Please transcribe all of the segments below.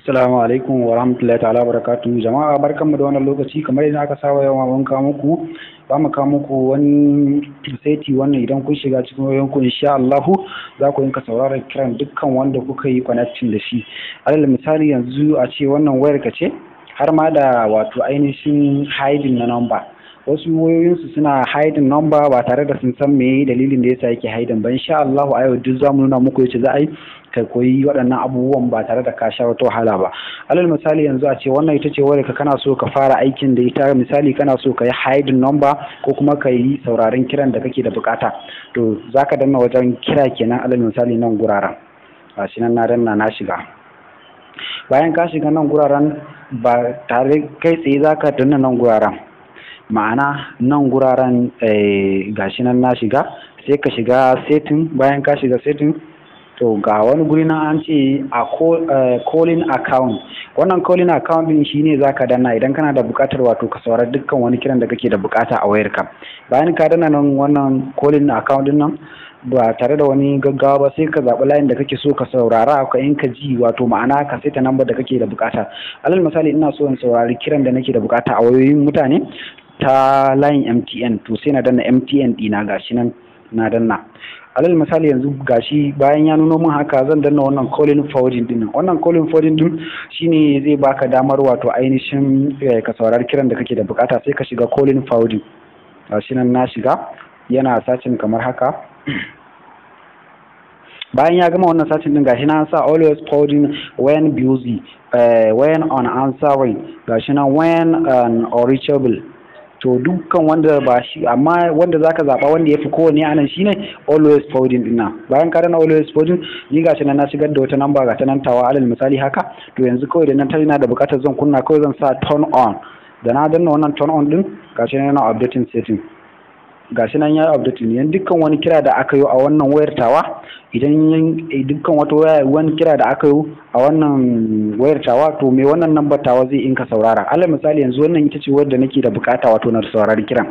Assalamu alaikum wa rahmatullahi ta'ala barakatuhu. Jama'a barkanmu da wannan lokaci. Kamar yadda aka saba yawa mun kawo muku wani seti wannan idan kun shiga cikin wayoyinku insha Allah za ku yinka sauraron kiran dukkan wanda kuka yi connecting da shi. Alal misali yanzu a ce wannan wayar ka ce har ma da wato ainihin hiding na number. Wasu wayoyinsu suna hiding number ba tare da sun san me dalilin da yasa yake hiding ba. Insha Allah a yau duk zamu nuna muku yace za a yi ka koyi waɗannan abubuwan ba tare da ka sha wata wahala ba. Alal misali yanzu a ce wannan ita ce wayar ka kana so ka fara aikin da ita, misali kana so ka yi hiding number ko kuma ka yi sauraron kiran da kake da bukata, to zaka danna wajen kira kenan. Alal misali nan guraren gashi nan na danna na shiga. Bayan ka shiga nan guraren ba tare kai tsaye zaka danna nan guraren, ma'ana nan guraren gashi nan na shiga, sai ka shiga setting. Bayan ka shiga setting to ga wani guri na an ce a calling account. Wannan calling account din shine zaka danna idan kana da bukatar wato ka saurari dukkan wani kiran da kake da bukata a wayarka. Bayan ka danna nan wannan calling account din nan ba tare da wani gaggawa ba sai ka zaɓi layin da kake so ka saurara ka in ka ji, wato ma'ana ka saita number da kake da bukata. Alal misali ina so in saurari kiran da nake da bukata a wayoyin mutane ta layin MTN, to sai na danna MTN ɗina gashi nan na danna. Alal misali yanzu gashi bayan ya nuno min haka zan danna wannan calling forwarding din. Wannan calling forwarding din shine zai baka damar wato ainihin ka saurari kiran da kake da bukata. Sai ka shiga calling forwarding gashi nan na shiga, yana sacin kamar haka. Bayan ya gama wannan sacin din gashi nan sa always forwarding when busy, when on answering, gashi nan when unreachable. To dukkan wanda ba shi, amma wanda zaka zaba wanda yafi kowanne anan shine always forwarding din nan. Bayan ka dana always forwarding, ni gashi nan na shigar da wata number ga ta nan tawa alal misali haka. To yanzu kawai da nan tana da bukatar zan kunna, kawai zan sa turn on. Da na danna wannan turn on din gashi nan yana updating setting. Gashi nan ya updating. Yan dukkan wani kira da aka yi a wannan wayar tawa, idan dukkan wani kira da aka yi a wannan wayar tawa, to me wannan number tawa zai in ka saurara. Alal misali yanzu wannan ita ce wayar da nake da bukata wato na saurari kiran.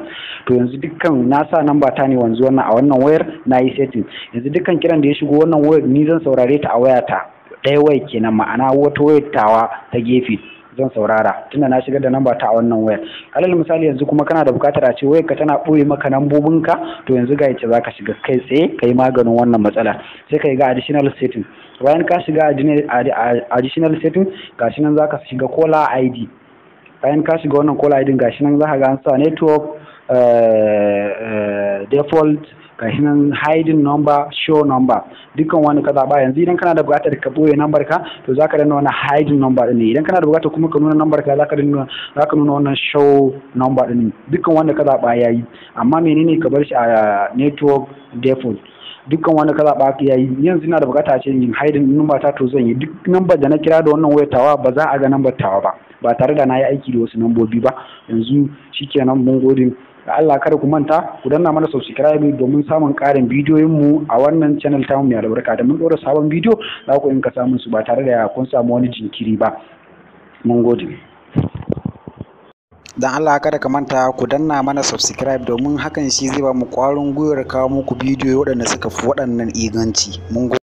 To yanzu dukkan na sa number ta ne wanzu wannan a wannan wayar na yi setting. Yanzu dukkan kiran da ya shigo wannan wayar ni zan saurare ta a wayata ɗaya wayar kenan, ma'ana wata wayar tawa ta gefe zan saurara tunda na shigar da namba ta a wannan wayar. Alal misali yanzu kuma kana da bukatar a ce wayarka tana ɓoye maka nambobinka, to yanzu ga yace zaka shiga kai tsaye kai maganin wannan matsala. Sai kai ga additional setting. Bayan ka shiga additional setting gashi nan zaka shiga caller ID. Bayan ka shiga wannan caller ID gashi nan zaka ga an sa network default, gashi nan hiding number, show number. Dukkan wani ka zaba. Yanzu idan kana da bukatar ka boye number ka, to zaka danna wannan hiding number din ne. Idan kana da bukatar kuma ka nuna number ka zaka nuna wannan show number din. Dukkan wanda ka zaba yayi, amma menene ka bar shi a network default. Dukkan wanda ka zaba yayi. Yanzu ina da bukata a ce yin hiding number ta, to zan yi duk number da na kira da wannan wayar tawa ba za a ga number tawa ba tare da na yi aiki da wasu nambobi ba. Yanzu shikenan, mun gode. Da Allah kada ku manta ku danna mana subscribe domin samun ƙarin bidiyoyin mu a wannan channel ta mu mai albarka. Da mun ɗora sabon bidiyo za ku inka samun su ba tare da kun samu wani jinkiri ba. Mun gode. Dan Allah kada ka manta ku danna mana subscribe domin hakan shi zai ba mu ƙwarin gwiwar kawo muku bidiyo waɗanda suka fi waɗannan inganci. Mun gode.